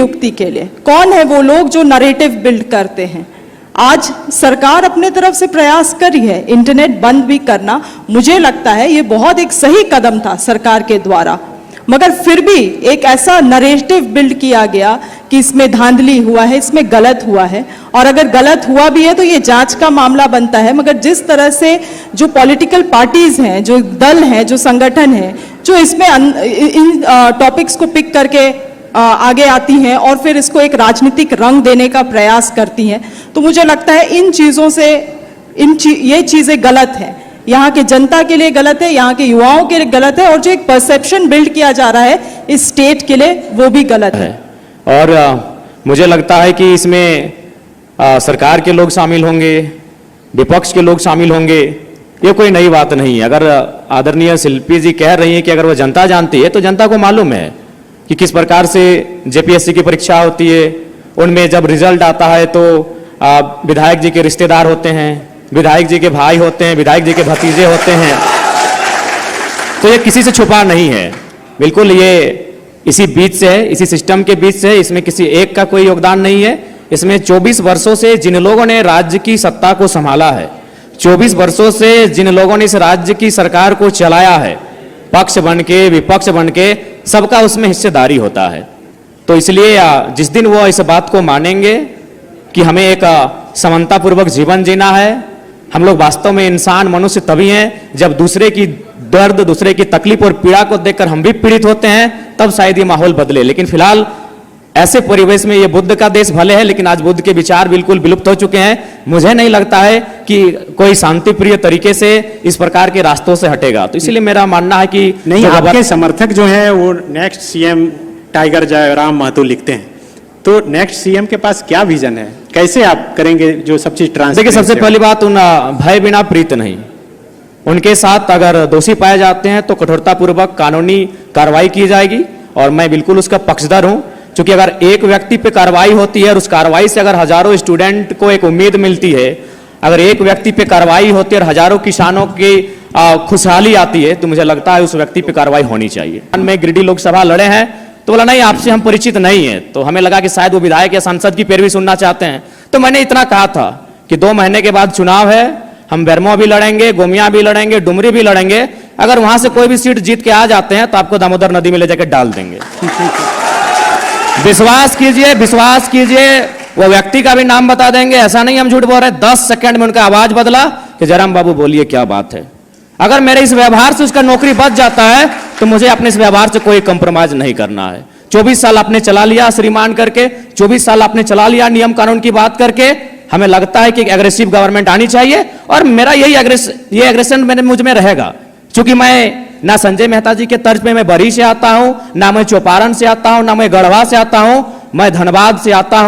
युक्ति के लिए? कौन है वो लोग जो नरेटिव बिल्ड करते हैं? आज सरकार अपने तरफ से प्रयास करी है इंटरनेट बंद भी करना, मुझे लगता है ये बहुत एक सही कदम था सरकार के द्वारा, मगर फिर भी एक ऐसा नरेटिव बिल्ड किया गया कि इसमें धांधली हुआ है, इसमें गलत हुआ है, और अगर गलत हुआ भी है तो ये जांच का मामला बनता है। मगर जिस तरह से जो पॉलिटिकल पार्टीज हैं, जो दल हैं, जो संगठन हैं, जो इसमें इन टॉपिक्स को पिक करके आगे आती हैं और फिर इसको एक राजनीतिक रंग देने का प्रयास करती हैं, तो मुझे लगता है इन चीज़ों से ये चीज़ें गलत हैं, यहाँ के जनता के लिए गलत है, यहाँ के युवाओं के लिए गलत है, और जो एक परसेप्शन बिल्ड किया जा रहा है इस स्टेट के लिए वो भी गलत है। और मुझे लगता है कि इसमें सरकार के लोग शामिल होंगे, विपक्ष के लोग शामिल होंगे, ये कोई नई बात नहीं है। अगर आदरणीय शिल्पी जी कह रही हैं कि अगर वो जनता जानती है तो जनता को मालूम है कि किस प्रकार से जेपीएससी की परीक्षा होती है, उनमें जब रिजल्ट आता है तो विधायक जी के रिश्तेदार होते हैं, विधायक जी के भाई होते हैं, विधायक जी के भतीजे होते हैं, तो ये किसी से छुपा नहीं है, बिल्कुल ये इसी बीच से है, इसी सिस्टम के बीच से है, इसमें किसी एक का कोई योगदान नहीं है। इसमें 24 वर्षों से जिन लोगों ने राज्य की सत्ता को संभाला है, 24 वर्षों से जिन लोगों ने इस राज्य की सरकार को चलाया है, पक्ष बन के विपक्ष बन के, सबका उसमें हिस्सेदारी होता है। तो इसलिए जिस दिन वो इस बात को मानेंगे कि हमें एक समानतापूर्वक जीवन जीना है, हम लोग वास्तव में इंसान मनुष्य तभी हैं जब दूसरे की दर्द, दूसरे की तकलीफ और पीड़ा को देखकर हम भी पीड़ित होते हैं, तब शायद ये माहौल बदले। लेकिन फिलहाल ऐसे परिवेश में ये बुद्ध का देश भले है, लेकिन आज बुद्ध के विचार बिल्कुल विलुप्त हो चुके हैं। मुझे नहीं लगता है कि कोई शांति प्रिय तरीके से इस प्रकार के रास्तों से हटेगा। तो इसलिए मेरा मानना है कि नहीं, आपके समर्थक जो है वो next CM Tiger Jairam Mahato लिखते हैं, तो नेक्स्ट सीएम के पास क्या विजन है, कैसे आप करेंगे जो सब चीज ट्रांसपेरेंट? देखिए, सबसे पहली बात, उन भय बिना प्रीत नहीं, उनके साथ अगर दोषी पाए जाते हैं तो कठोरतापूर्वक कानूनी कार्रवाई की जाएगी, और मैं बिल्कुल उसका पक्षधर हूं। क्योंकि अगर एक व्यक्ति पे कार्रवाई होती है और उस कार्रवाई से अगर हजारों स्टूडेंट को एक उम्मीद मिलती है, अगर एक व्यक्ति पे कार्रवाई होती है और हजारों किसानों की खुशहाली आती है, तो मुझे लगता है उस व्यक्ति पे कार्रवाई होनी चाहिए। में गिरिडीह लोकसभा लड़े हैं तो बोला नहीं, आपसे हम परिचित नहीं है, तो हमें लगा कि शायद वो विधायक या सांसद की पैरवी सुनना चाहते हैं। तो मैंने इतना कहा था कि 2 महीने के बाद चुनाव है, हम बेरमो भी लड़ेंगे, गोमिया भी लड़ेंगे, डुमरी भी लड़ेंगे, अगर वहां से कोई भी सीट जीत के आ जाते हैं तो आपको दामोदर नदी में ले जाकर डाल देंगे। विश्वास कीजिए, विश्वास कीजिए, वो व्यक्ति का भी नाम बता देंगे, ऐसा नहीं हम झूठ बोल रहे। 10 सेकंड में उनका आवाज बदला कि जयराम बाबू बोलिए क्या बात है। अगर मेरे इस व्यवहार से उसका नौकरी बच जाता है तो मुझे अपने इस व्यवहार से कोई कंप्रोमाइज नहीं करना है। 24 साल आपने चला लिया श्रीमान करके, 24 साल आपने चला लिया नियम कानून की बात करके। हमें लगता है कि एक एग्रेसिव गवर्नमेंट आनी चाहिए, और मेरा यही एग्रेशन मुझ में रहेगा, क्योंकि मैं ना संजय मेहता जी के तर्ज पे मैं बरी से आता हूं, ना मैं चौपारण से आता हूं, ना मैं गढ़वा से आता हूं, मैं धनबाद से आता हूं।